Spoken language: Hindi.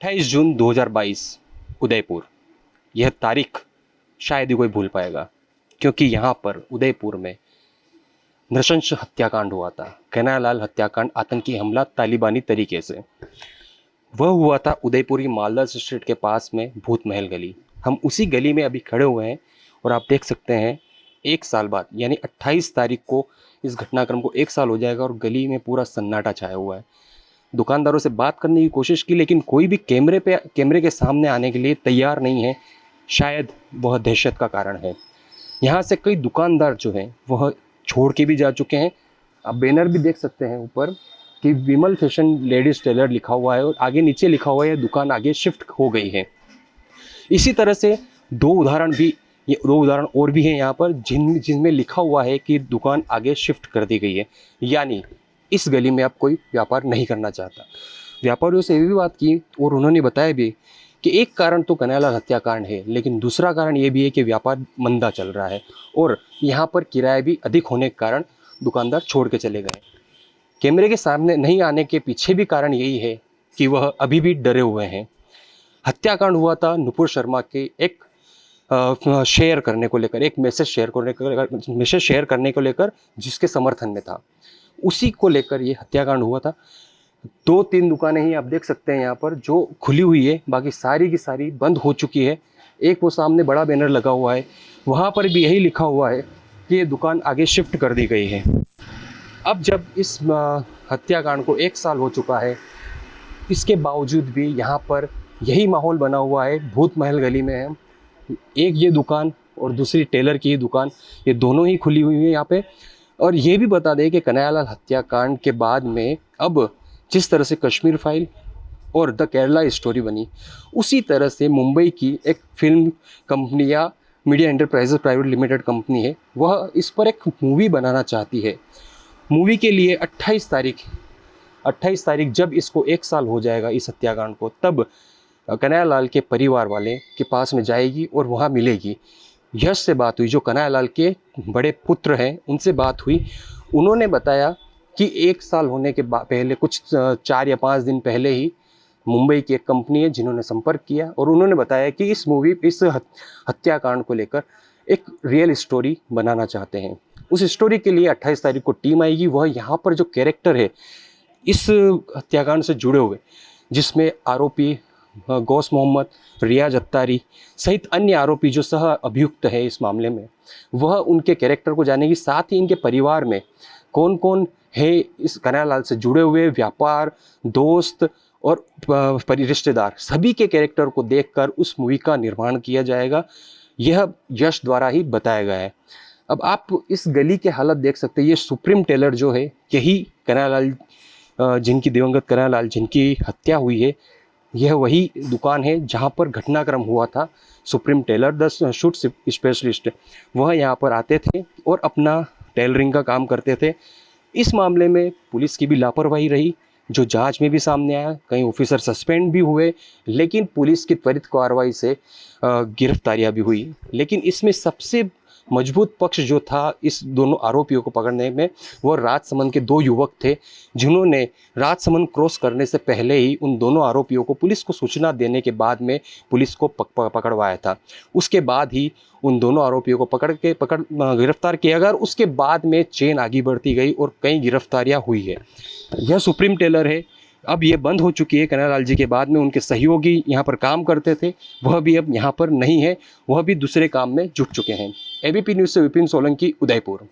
28 जून 2022 उदयपुर। यह तारीख शायद ही कोई भूल पाएगा, क्योंकि यहाँ पर उदयपुर में नृशंस हत्याकांड हुआ था। कन्हैयालाल हत्याकांड, आतंकी हमला तालिबानी तरीके से। वह हुआ था उदयपुर की मालदा स्ट्रीट के पास में भूत महल गली। हम उसी गली में अभी खड़े हुए हैं और आप देख सकते हैं 1 साल बाद यानी 28 तारीख को इस घटनाक्रम को 1 साल हो जाएगा और गली में पूरा सन्नाटा छाया हुआ है। दुकानदारों से बात करने की कोशिश की, लेकिन कोई भी कैमरे के सामने आने के लिए तैयार नहीं है। शायद वह दहशत का कारण है। यहाँ से कई दुकानदार जो हैं वह छोड़ के भी जा चुके हैं। आप बैनर भी देख सकते हैं ऊपर कि विमल फैशन लेडीज टेलर लिखा हुआ है और आगे नीचे लिखा हुआ है दुकान आगे शिफ्ट हो गई है। इसी तरह से दो उदाहरण और भी हैं यहाँ पर जिनमें लिखा हुआ है कि दुकान आगे शिफ्ट कर दी गई है, यानी इस गली में अब कोई व्यापार नहीं करना चाहता। व्यापारियों से ये भी बात की और उन्होंने बताया भी कि एक कारण तो कन्हैयालाल हत्याकांड है, लेकिन दूसरा कारण ये भी है कि व्यापार मंदा चल रहा है और यहाँ पर किराया भी अधिक होने के कारण दुकानदार छोड़ के चले गए। कैमरे के सामने नहीं आने के पीछे भी कारण यही है कि वह अभी भी डरे हुए हैं। हत्याकांड हुआ था नुपुर शर्मा के एक शेयर करने को लेकर, एक मैसेज शेयर करने को लेकर जिसके समर्थन में था, उसी को लेकर ये हत्याकांड हुआ था। 2-3 दुकानें ही आप देख सकते हैं यहाँ पर जो खुली हुई है, बाकी सारी की सारी बंद हो चुकी है। एक वो सामने बड़ा बैनर लगा हुआ है, वहाँ पर भी यही लिखा हुआ है कि ये दुकान आगे शिफ्ट कर दी गई है। अब जब इस हत्याकांड को 1 साल हो चुका है, इसके बावजूद भी यहाँ पर यही माहौल बना हुआ है। भूत महल गली में है, एक ये दुकान और दूसरी टेलर की दुकान, ये दोनों ही खुली हुई है यहाँ पे। और ये भी बता दें कि कन्हैयालाल हत्याकांड के बाद में अब जिस तरह से कश्मीर फाइल और द केरला स्टोरी बनी, उसी तरह से मुंबई की एक फिल्म कंपनी या media enterprises private limited company है, वह इस पर एक मूवी बनाना चाहती है। मूवी के लिए 28 तारीख जब इसको 1 साल हो जाएगा इस हत्याकांड को, तब कन्हैयालाल के परिवार वाले के पास में जाएगी और वहाँ मिलेगी। यश से बात हुई, जो कन्हैयालाल के बड़े पुत्र हैं, उनसे बात हुई। उन्होंने बताया कि 1 साल होने के पहले, कुछ 4 या 5 दिन पहले ही मुंबई की एक कंपनी है जिन्होंने संपर्क किया और उन्होंने बताया कि इस हत्याकांड को लेकर एक रियल स्टोरी बनाना चाहते हैं। उस स्टोरी के लिए 28 तारीख को टीम आएगी। वह यहाँ पर जो कैरेक्टर है इस हत्याकांड से जुड़े हुए, जिसमें आरोपी गौस मोहम्मद, रियाज अत्तारी सहित अन्य आरोपी जो सह अभियुक्त है इस मामले में, वह उनके कैरेक्टर को जानेगी। साथ ही इनके परिवार में कौन कौन है इस कन्हैयालाल से जुड़े हुए, व्यापार, दोस्त और रिश्तेदार, सभी के कैरेक्टर को देखकर उस मूवी का निर्माण किया जाएगा। यह यश द्वारा ही बताया गया है। अब आप इस गली के हालत देख सकते हैं। ये सुप्रीम टेलर जो है, यही कन्हैयालाल जिनकी दिवंगत कन्हैयालाल जिनकी हत्या हुई है, यह वही दुकान है जहां पर घटनाक्रम हुआ था। Supreme Taylor the shoot specialist, वह यहाँ पर आते थे और अपना टेलरिंग का काम करते थे। इस मामले में पुलिस की भी लापरवाही रही, जो जांच में भी सामने आया। कई ऑफिसर सस्पेंड भी हुए, लेकिन पुलिस की त्वरित कार्रवाई से गिरफ्तारियां भी हुई। लेकिन इसमें सबसे मजबूत पक्ष जो था इस दोनों आरोपियों को पकड़ने में, वो राजसमंद के 2 युवक थे, जिन्होंने राजसमंद क्रॉस करने से पहले ही उन दोनों आरोपियों को पुलिस को सूचना देने के बाद में पुलिस को पकड़वाया था। उसके बाद ही उन दोनों आरोपियों को गिरफ्तार किया गया और उसके बाद में चेन आगे बढ़ती गई और कई गिरफ्तारियां हुई है। यह सुप्रीम टेलर है। अब ये बंद हो चुकी है। कन्हैयालाल जी के बाद में उनके सहयोगी यहाँ पर काम करते थे, वह भी अब यहाँ पर नहीं है, वह भी दूसरे काम में जुट चुके हैं। एबीपी न्यूज़ से विपिन सोलंकी, उदयपुर।